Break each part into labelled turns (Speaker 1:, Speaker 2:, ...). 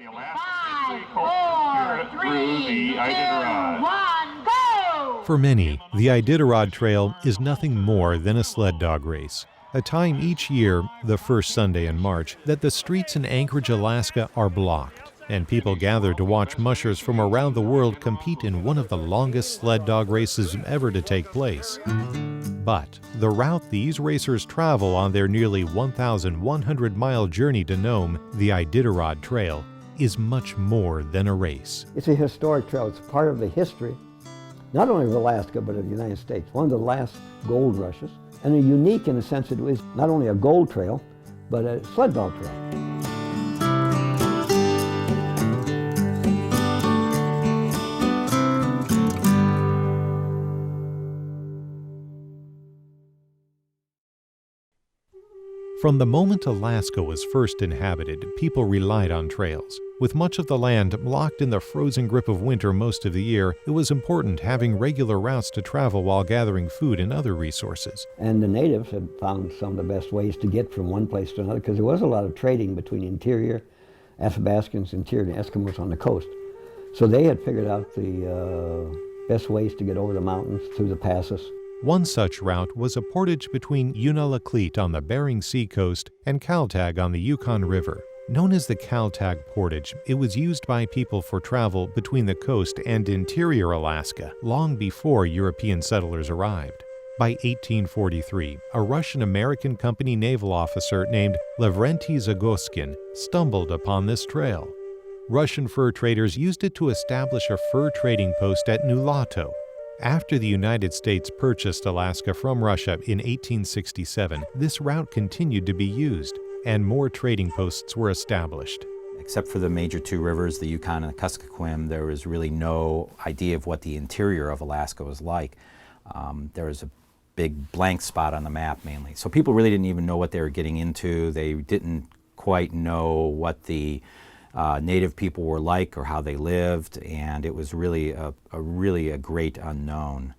Speaker 1: 5, 4, 3, 2, 1, go!
Speaker 2: For many, the Iditarod Trail is nothing more than a sled dog race. A time each year, the first Sunday in March, that the streets in Anchorage, Alaska are blocked, and people gather to watch mushers from around the world compete in one of the longest sled dog races ever to take place. But the route these racers travel on their nearly 1,100-mile journey to Nome, the Iditarod Trail, is much more than a race.
Speaker 3: It's a historic trail. It's part of the history, not only of Alaska, but of the United States. One of the last gold rushes, and unique in the sense that it was not only a gold trail, but a sled dog trail.
Speaker 2: From the moment Alaska was first inhabited, people relied on trails. With much of the land locked in the frozen grip of winter most of the year, it was important having regular routes to travel while gathering food and other resources.
Speaker 3: And the natives had found some of the best ways to get from one place to another, because there was a lot of trading between interior Athabascans, interior Eskimos on the coast. So they had figured out the best ways to get over the mountains, through the passes.
Speaker 2: One such route was a portage between Unalakleet on the Bering Sea coast and Kaltag on the Yukon River. Known as the Kaltag Portage, it was used by people for travel between the coast and interior Alaska long before European settlers arrived. By 1843, a Russian-American company naval officer named Lavrenti Zagoskin stumbled upon this trail. Russian fur traders used it to establish a fur trading post at Nulato. After the United States purchased Alaska from Russia in 1867, this route continued to be used, and more trading posts were established.
Speaker 4: Except for the major two rivers, the Yukon and the Kuskokwim, there was really no idea of what the interior of Alaska was like. There was a big blank spot on the map mainly. So people really didn't even know what they were getting into. They didn't quite know what the native people were like or how they lived, and it was really a great unknown.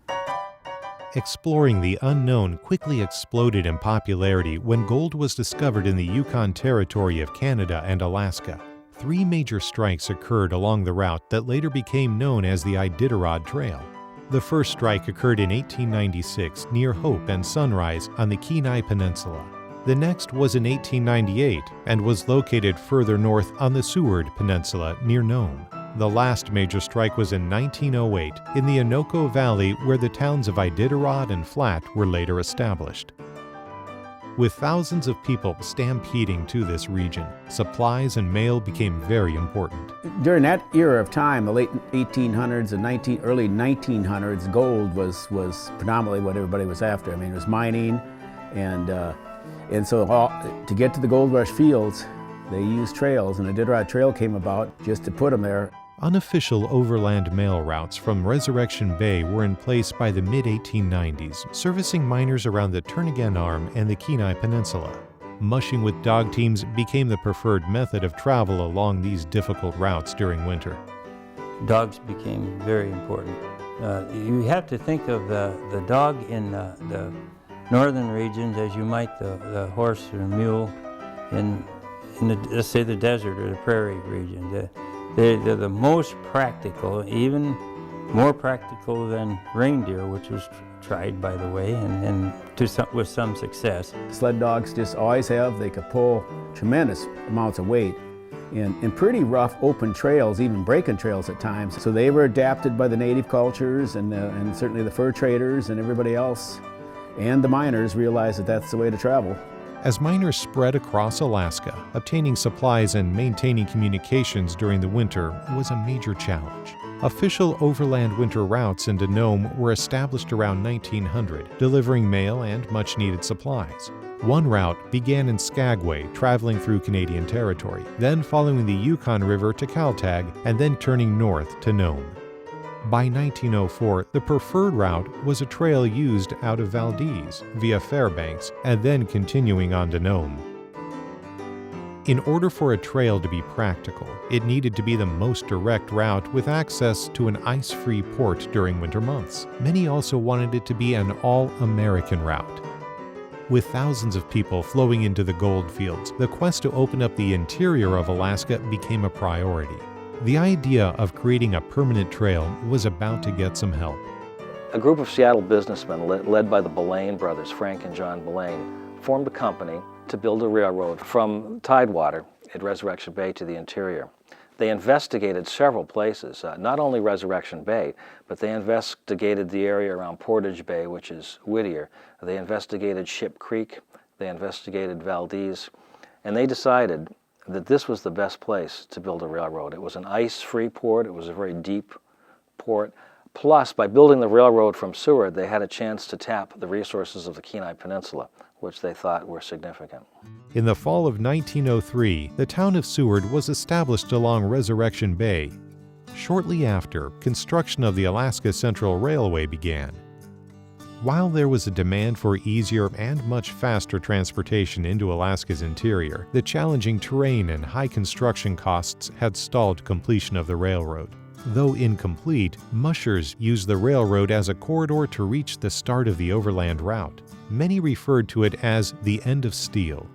Speaker 2: Exploring the unknown quickly exploded in popularity when gold was discovered in the Yukon Territory of Canada and Alaska. 3 major strikes occurred along the route that later became known as the Iditarod Trail. The first strike occurred in 1896 near Hope and Sunrise on the Kenai Peninsula. The next was in 1898 and was located further north on the Seward Peninsula near Nome. The last major strike was in 1908 in the Onoko Valley, where the towns of Iditarod and Flat were later established. With thousands of people stampeding to this region, supplies and mail became very important.
Speaker 5: During that era of time, the late 1800s and early 1900s, gold was predominantly what everybody was after. I mean, it was mining, and so to get to the gold rush fields, they used trails, and the Iditarod Trail came about just to put them there.
Speaker 2: Unofficial overland mail routes from Resurrection Bay were in place by the mid-1890s, servicing miners around the Turnagain Arm and the Kenai Peninsula. Mushing with dog teams became the preferred method of travel along these difficult routes during winter.
Speaker 6: Dogs became very important. You have to think of the dog in the northern regions as you might the horse or mule in let's say the desert or the prairie region. They're the most practical, even more practical than reindeer, which was tried, by the way, and with some success.
Speaker 5: Sled dogs just always they could pull tremendous amounts of weight in pretty rough open trails, even breaking trails at times. So they were adapted by the native cultures and certainly the fur traders and everybody else. And the miners realized that that's the way to travel.
Speaker 2: As miners spread across Alaska, obtaining supplies and maintaining communications during the winter was a major challenge. Official overland winter routes into Nome were established around 1900, delivering mail and much-needed supplies. One route began in Skagway, traveling through Canadian territory, then following the Yukon River to Kaltag, and then turning north to Nome. By 1904, the preferred route was a trail used out of Valdez via Fairbanks and then continuing on to Nome. In order for a trail to be practical, it needed to be the most direct route with access to an ice-free port during winter months. Many also wanted it to be an all-American route. With thousands of people flowing into the gold fields, the quest to open up the interior of Alaska became a priority. The idea of creating a permanent trail was about to get some help.
Speaker 7: A group of Seattle businessmen led by the Belaine brothers, Frank and John Belaine, formed a company to build a railroad from Tidewater at Resurrection Bay to the interior. They investigated several places, not only Resurrection Bay, but they investigated the area around Portage Bay, which is Whittier. They investigated Ship Creek, they investigated Valdez, and they decided that this was the best place to build a railroad. It was an ice-free port, it was a very deep port. Plus, by building the railroad from Seward, they had a chance to tap the resources of the Kenai Peninsula, which they thought were significant.
Speaker 2: In the fall of 1903, the town of Seward was established along Resurrection Bay. Shortly after, construction of the Alaska Central Railway began. While there was a demand for easier and much faster transportation into Alaska's interior, the challenging terrain and high construction costs had stalled completion of the railroad. Though incomplete, mushers used the railroad as a corridor to reach the start of the overland route. Many referred to it as the end of steel.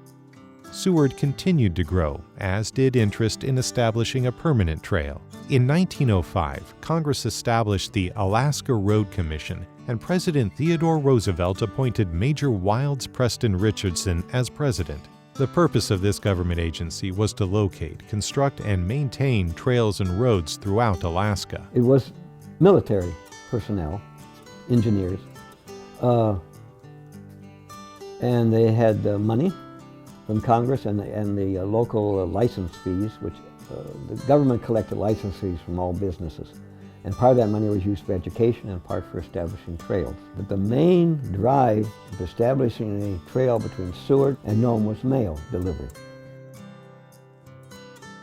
Speaker 2: Seward continued to grow, as did interest in establishing a permanent trail. In 1905, Congress established the Alaska Road Commission, and President Theodore Roosevelt appointed Major Wilds Preston Richardson as president. The purpose of this government agency was to locate, construct, and maintain trails and roads throughout Alaska.
Speaker 3: It was military personnel, engineers, and they had money from Congress and the local license fees, which the government collected license fees from all businesses. And part of that money was used for education and part for establishing trails. But the main drive of establishing a trail between Seward and Nome was mail delivery.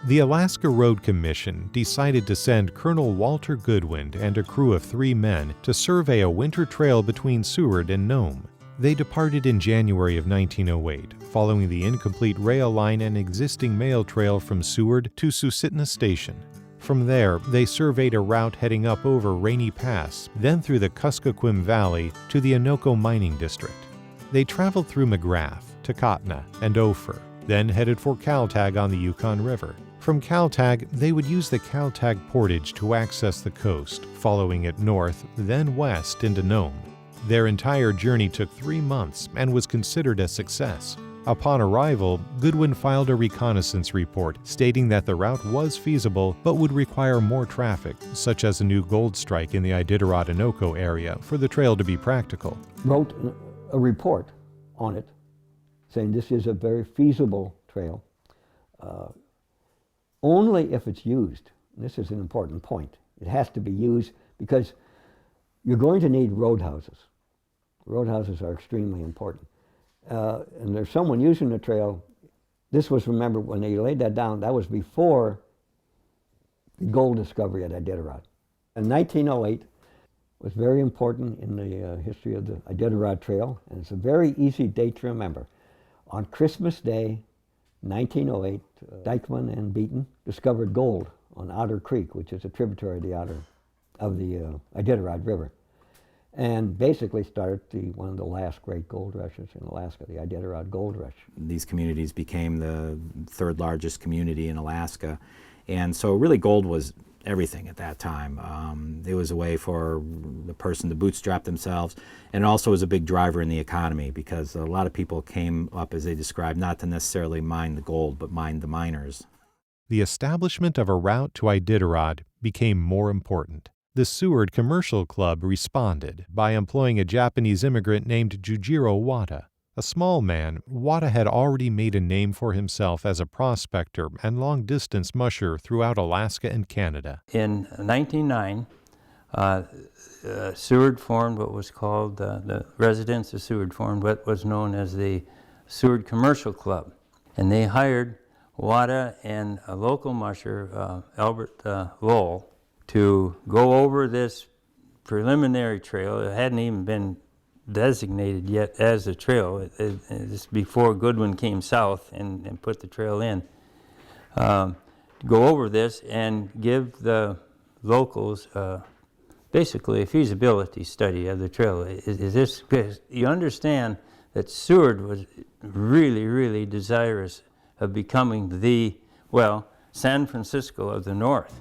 Speaker 2: The Alaska Road Commission decided to send Colonel Walter Goodwin and a crew of 3 men to survey a winter trail between Seward and Nome. They departed in January of 1908, following the incomplete rail line and existing mail trail from Seward to Susitna Station. From there, they surveyed a route heading up over Rainy Pass, then through the Kuskokwim Valley to the Anoka Mining District. They traveled through McGrath, Takotna, and Ophir, then headed for Kaltag on the Yukon River. From Kaltag, they would use the Kaltag Portage to access the coast, following it north, then west into Nome. Their entire journey took 3 months and was considered a success. Upon arrival, Goodwin filed a reconnaissance report stating that the route was feasible but would require more traffic, such as a new gold strike in the Iditarod Anoka area, for the trail to be practical.
Speaker 3: Wrote a report on it saying this is a very feasible trail, only if it's used. This is an important point. It has to be used because you're going to need roadhouses. Roadhouses are extremely important. And there's someone using the trail. This was, remember, when they laid that down, that was before the gold discovery at Iditarod. And 1908 was very important in the history of the Iditarod Trail, and it's a very easy date to remember. On Christmas Day, 1908, Dykeman and Beaton discovered gold on Otter Creek, which is a tributary of the Iditarod River, and basically started one of the last great gold rushes in Alaska, the Iditarod Gold Rush.
Speaker 4: These communities became the 3rd largest community in Alaska, and so really gold was everything at that time. It was a way for the person to bootstrap themselves, and it also was a big driver in the economy because a lot of people came up, as they described, not to necessarily mine the gold, but mine the miners.
Speaker 2: The establishment of a route to Iditarod became more important. The Seward Commercial Club responded by employing a Japanese immigrant named Jujiro Wada. A small man, Wada had already made a name for himself as a prospector and long-distance musher throughout Alaska and Canada.
Speaker 6: In 1909, Seward formed what was called, the residents of Seward formed what was known as the Seward Commercial Club. And they hired Wada and a local musher, Albert Lowell, to go over this preliminary trail. It hadn't even been designated yet as a trail. It's before Goodwin came south and put the trail in. Go over this and give the locals basically a feasibility study of the trail. Is this, you understand that Seward was really, really desirous of becoming the, well, San Francisco of the North.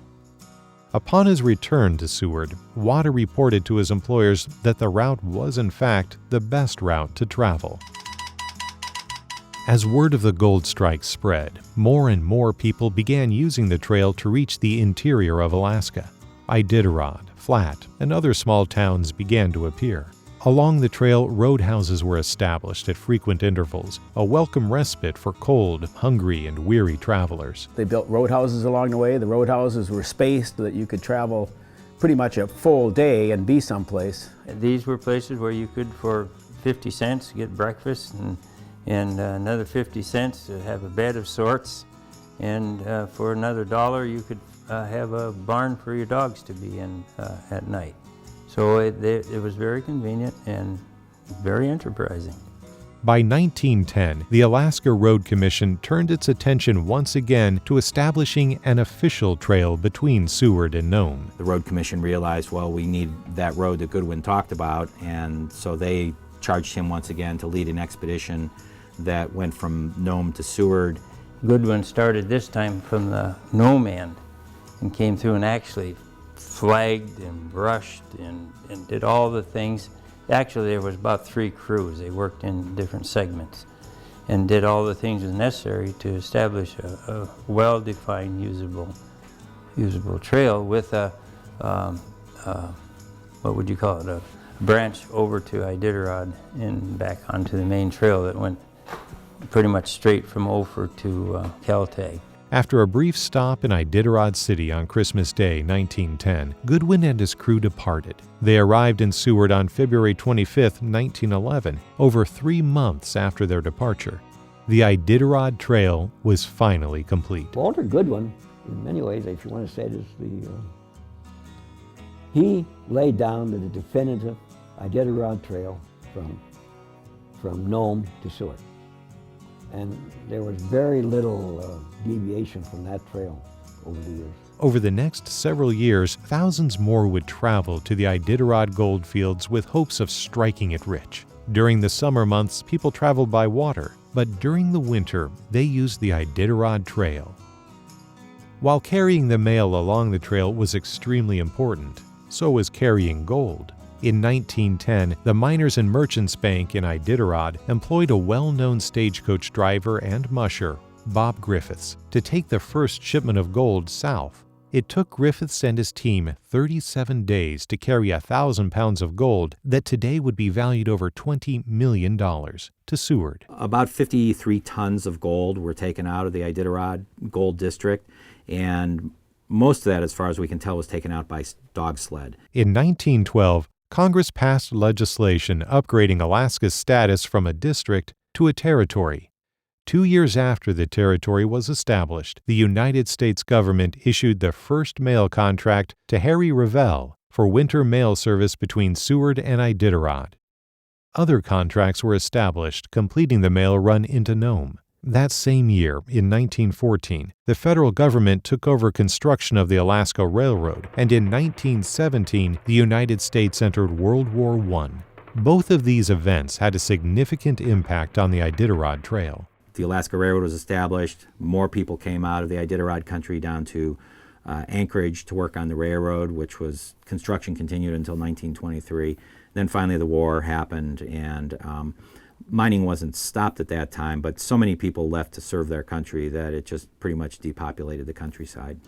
Speaker 2: Upon his return to Seward, Wada reported to his employers that the route was in fact the best route to travel. As word of the gold strike spread, more and more people began using the trail to reach the interior of Alaska. Iditarod, Flat, and other small towns began to appear. Along the trail, roadhouses were established at frequent intervals, a welcome respite for cold, hungry, and weary travelers.
Speaker 5: They built roadhouses along the way. The roadhouses were spaced so that you could travel pretty much a full day and be someplace.
Speaker 6: These were places where you could, for 50 cents, get breakfast, and another 50 cents to have a bed of sorts, and for another $1 you could have a barn for your dogs to be in at night. So it was very convenient and very enterprising.
Speaker 2: By 1910, the Alaska Road Commission turned its attention once again to establishing an official trail between Seward and Nome.
Speaker 4: The Road Commission realized, well, we need that road that Goodwin talked about, and so they charged him once again to lead an expedition that went from Nome to Seward.
Speaker 6: Goodwin started this time from the Nome end and came through and actually flagged and brushed and did all the things. Actually, there was about 3 crews. They worked in different segments and did all the things necessary to establish a well-defined, usable trail with a, what would you call it, a branch over to Iditarod and back onto the main trail that went pretty much straight from Ophir to Caltag.
Speaker 2: After a brief stop in Iditarod City on Christmas Day, 1910, Goodwin and his crew departed. They arrived in Seward on February 25, 1911, over 3 months after their departure. The Iditarod Trail was finally complete.
Speaker 3: Walter Goodwin, in many ways, if you want to say it, is he laid down the definitive Iditarod Trail from Nome to Seward. And there was very little deviation from that trail over the years.
Speaker 2: Over the next several years, thousands more would travel to the Iditarod goldfields with hopes of striking it rich. During the summer months, people traveled by water, but during the winter, they used the Iditarod Trail. While carrying the mail along the trail was extremely important, so was carrying gold. In 1910, the Miners and Merchants Bank in Iditarod employed a well-known stagecoach driver and musher, Bob Griffiths, to take the first shipment of gold south. It took Griffiths and his team 37 days to carry 1,000 pounds of gold that today would be valued over $20 million to Seward.
Speaker 4: About 53 tons of gold were taken out of the Iditarod Gold District, and most of that, as far as we can tell, was taken out by dog sled.
Speaker 2: In 1912, Congress passed legislation upgrading Alaska's status from a district to a territory. 2 years after the territory was established, the United States government issued the first mail contract to Harry Revell for winter mail service between Seward and Iditarod. Other contracts were established, completing the mail run into Nome. That same year, in 1914, the federal government took over construction of the Alaska Railroad, and in 1917, the United States entered World War I. Both of these events had a significant impact on the Iditarod Trail.
Speaker 4: The Alaska Railroad was established. More people came out of the Iditarod country down to Anchorage to work on the railroad, which was construction continued until 1923. Then finally the war happened, and mining wasn't stopped at that time, but so many people left to serve their country that it just pretty much depopulated the countryside.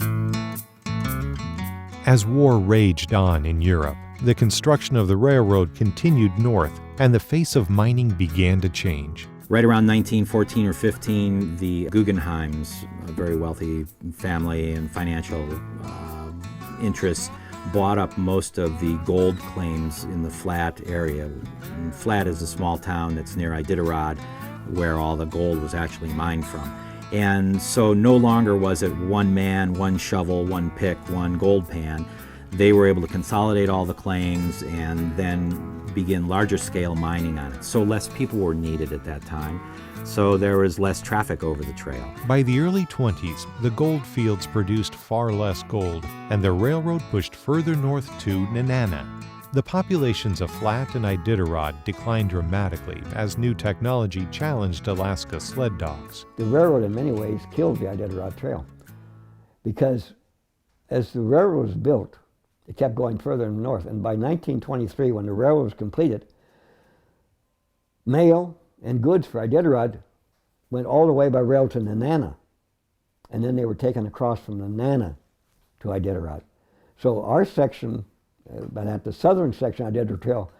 Speaker 2: As war raged on in Europe, the construction of the railroad continued north, and the face of mining began to change.
Speaker 4: Right around 1914 or 15, the Guggenheims, a very wealthy family and financial interests, bought up most of the gold claims in the Flat area. And Flat is a small town that's near Iditarod, where all the gold was actually mined from. And so no longer was it one man, one shovel, one pick, one gold pan. They were able to consolidate all the claims and then begin larger scale mining on it. So less people were needed at that time. So there was less traffic over the trail.
Speaker 2: By the early 20s, the gold fields produced far less gold, and the railroad pushed further north to Nenana. the populations of Flat and Iditarod declined dramatically as new technology challenged Alaska sled dogs.
Speaker 3: The railroad in many ways killed the Iditarod Trail because as the railroad was built, it kept going further north. And by 1923, when the railroad was completed, mail and goods for Iditarod went all the way by rail to Nenana. And then they were taken across from Nenana to Iditarod. So our section, the southern section of Iditarod Trail,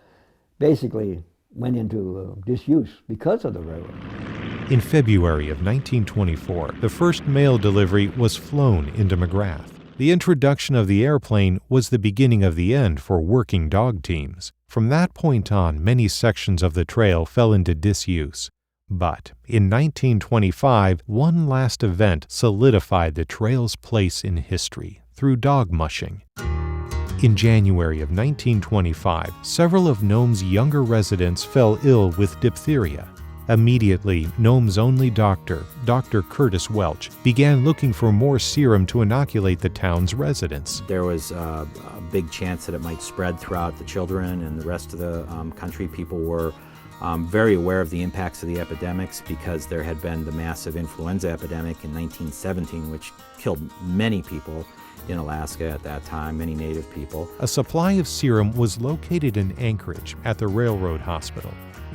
Speaker 3: basically went into disuse because of the railroad.
Speaker 2: In February of 1924, the first mail delivery was flown into McGrath. The introduction of the airplane was the beginning of the end for working dog teams. From that point on, many sections of the trail fell into disuse. But in 1925, one last event solidified the trail's place in history through dog mushing. In January of 1925, several of Nome's younger residents fell ill with diphtheria. Immediately, Nome's only doctor, Dr. Curtis Welch, began looking for more serum to inoculate the town's residents.
Speaker 4: There was a big chance that it might spread throughout the children and the rest of the country. People were very aware of the impacts of the epidemics because there had been the massive influenza epidemic in 1917, which killed many people in Alaska at that time, many native people.
Speaker 2: A supply of serum was located in Anchorage at the railroad hospital.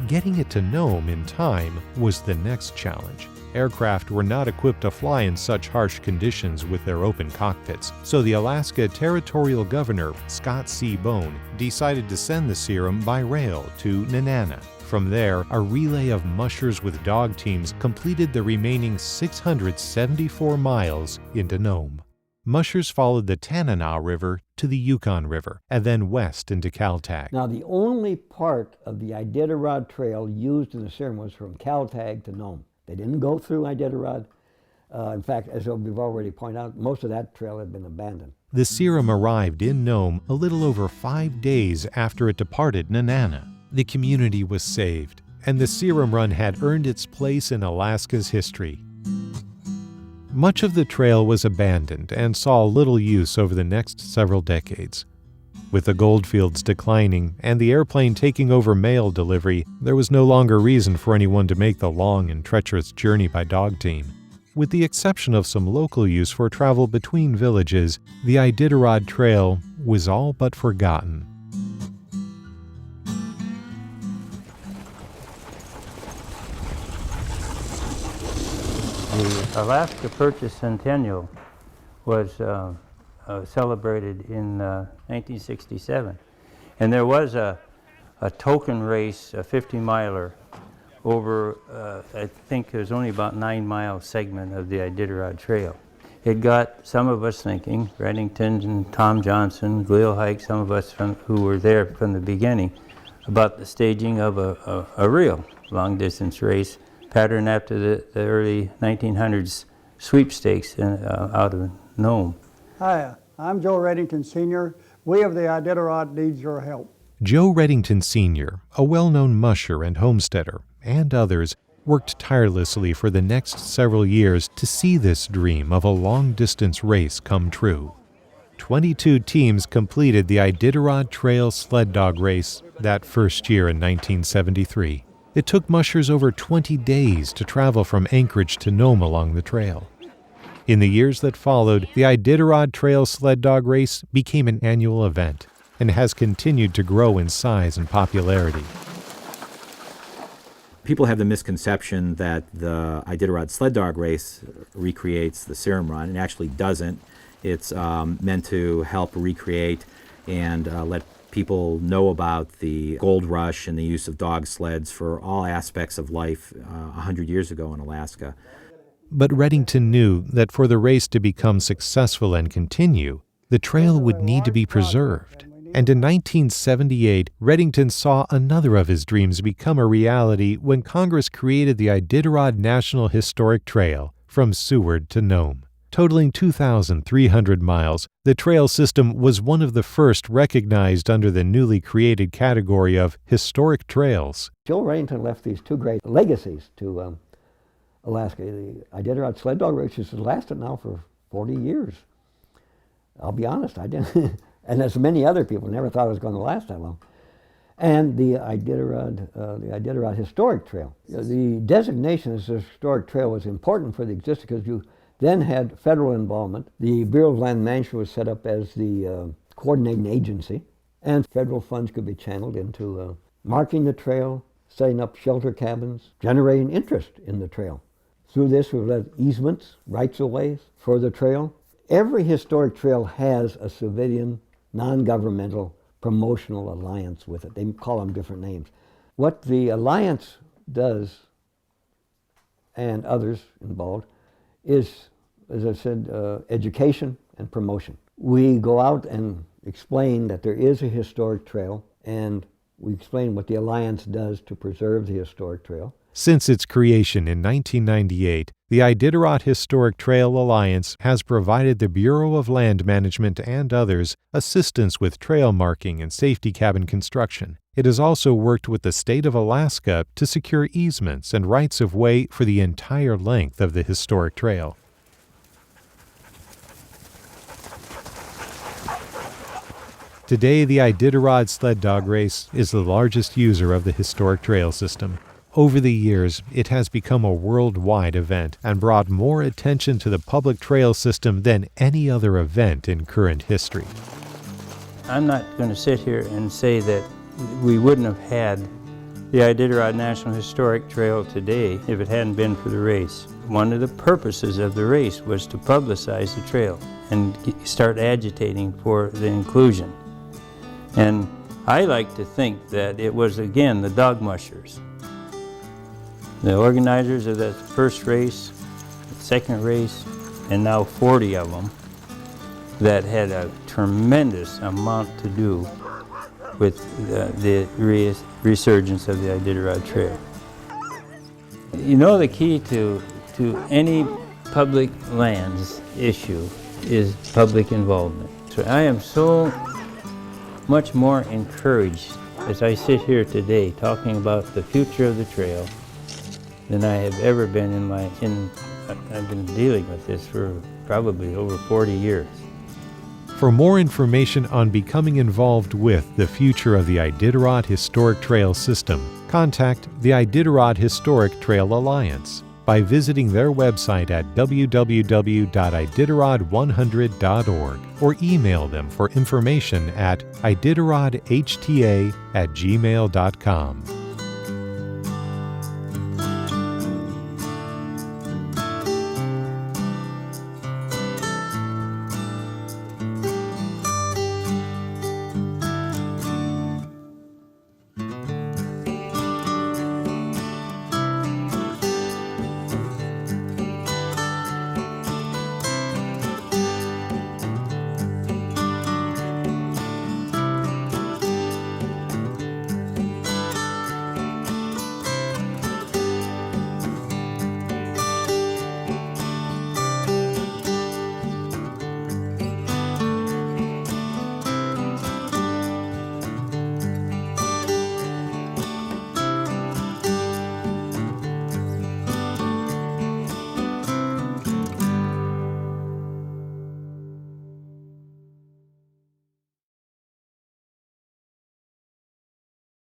Speaker 2: Getting it to Nome in time was the next challenge. Aircraft were not equipped to fly in such harsh conditions with their open cockpits, so the Alaska Territorial Governor, Scott C. Bone, decided to send the serum by rail to Nenana. From there, a relay of mushers with dog teams completed the remaining 674 miles into Nome. Mushers followed the Tanana River to the Yukon River, and then west into Caltag.
Speaker 3: Now, the only part of the Iditarod Trail used in the serum was from Caltag to Nome. They didn't go through Iditarod. In fact, as we've already pointed out, most of that trail had been abandoned.
Speaker 2: The serum arrived in Nome a little over 5 days after it departed Nenana. The community was saved, and the serum run had earned its place in Alaska's history. Much of the trail was abandoned and saw little use over the next several decades. With the goldfields declining and the airplane taking over mail delivery, there was no longer reason for anyone to make the long and treacherous journey by dog team. With the exception of some local use for travel between villages, the Iditarod Trail was all but forgotten.
Speaker 6: The Alaska Purchase Centennial was celebrated in 1967. And there was a token race, a 50-miler, over, I think there's only about 9-mile segment of the Iditarod Trail. It got some of us thinking, Reddington and Tom Johnson, Gleo Hike, some of us who were there from the beginning, about the staging of a real long-distance race patterned after the early 1900s sweepstakes out of Nome.
Speaker 8: Hi, I'm Joe Reddington Sr. We of the Iditarod needs your help.
Speaker 2: Joe Reddington Sr., a well-known musher and homesteader, and others, worked tirelessly for the next several years to see this dream of a long-distance race come true. 22 teams completed the Iditarod Trail sled dog race that first year in 1973. It took mushers over 20 days to travel from Anchorage to Nome along the trail. In the years that followed, the Iditarod Trail sled dog race became an annual event and has continued to grow in size and popularity.
Speaker 4: People have the misconception that the Iditarod sled dog race recreates the serum run. It actually doesn't. It's meant to help recreate and let people know about the gold rush and the use of dog sleds for all aspects of life 100 years ago in Alaska.
Speaker 2: But Reddington knew that for the race to become successful and continue, the trail would need to be preserved. And in 1978, Reddington saw another of his dreams become a reality when Congress created the Iditarod National Historic Trail from Seward to Nome. Totaling 2,300 miles, the trail system was one of the first recognized under the newly created category of historic trails.
Speaker 3: Joe Reddington left these two great legacies to Alaska. The Iditarod sled dog race has lasted now for 40 years. I'll be honest, I didn't. And as many other people never thought it was going to last that long. And the Iditarod Historic Trail. The designation as a historic trail was important for the existence because you then had federal involvement. The Bureau of Land Management was set up as the coordinating agency, and federal funds could be channeled into marking the trail, setting up shelter cabins, generating interest in the trail. Through this, we've had easements, rights-of-ways for the trail. Every historic trail has a civilian, non-governmental, promotional alliance with it. They call them different names. What the alliance does, and others involved, is, as I said, education and promotion. We go out and explain that there is a historic trail, and we explain what the alliance does to preserve the historic trail.
Speaker 2: Since its creation in 1998, the Iditarod Historic Trail Alliance has provided the Bureau of Land Management and others assistance with trail marking and safety cabin construction. It has also worked with the state of Alaska to secure easements and rights-of-way for the entire length of the historic trail. Today, the Iditarod Sled Dog Race is the largest user of the historic trail system. Over the years, it has become a worldwide event and brought more attention to the public trail system than any other event in current history.
Speaker 6: I'm not going to sit here and say that we wouldn't have had the Iditarod National Historic Trail today if it hadn't been for the race. One of the purposes of the race was to publicize the trail and start agitating for the inclusion. And I like to think that it was, again, the dog mushers, the organizers of that first race, the second race, and now 40 of them, that had a tremendous amount to do with the resurgence of the Iditarod Trail. You know, the key to any public lands issue is public involvement. So I am so much more encouraged as I sit here today talking about the future of the trail than I have ever been I've been dealing with this for probably over 40 years.
Speaker 2: For more information on becoming involved with the future of the Iditarod Historic Trail system, contact the Iditarod Historic Trail Alliance by visiting their website at www.iditarod100.org or email them for information at iditarodhta@gmail.com.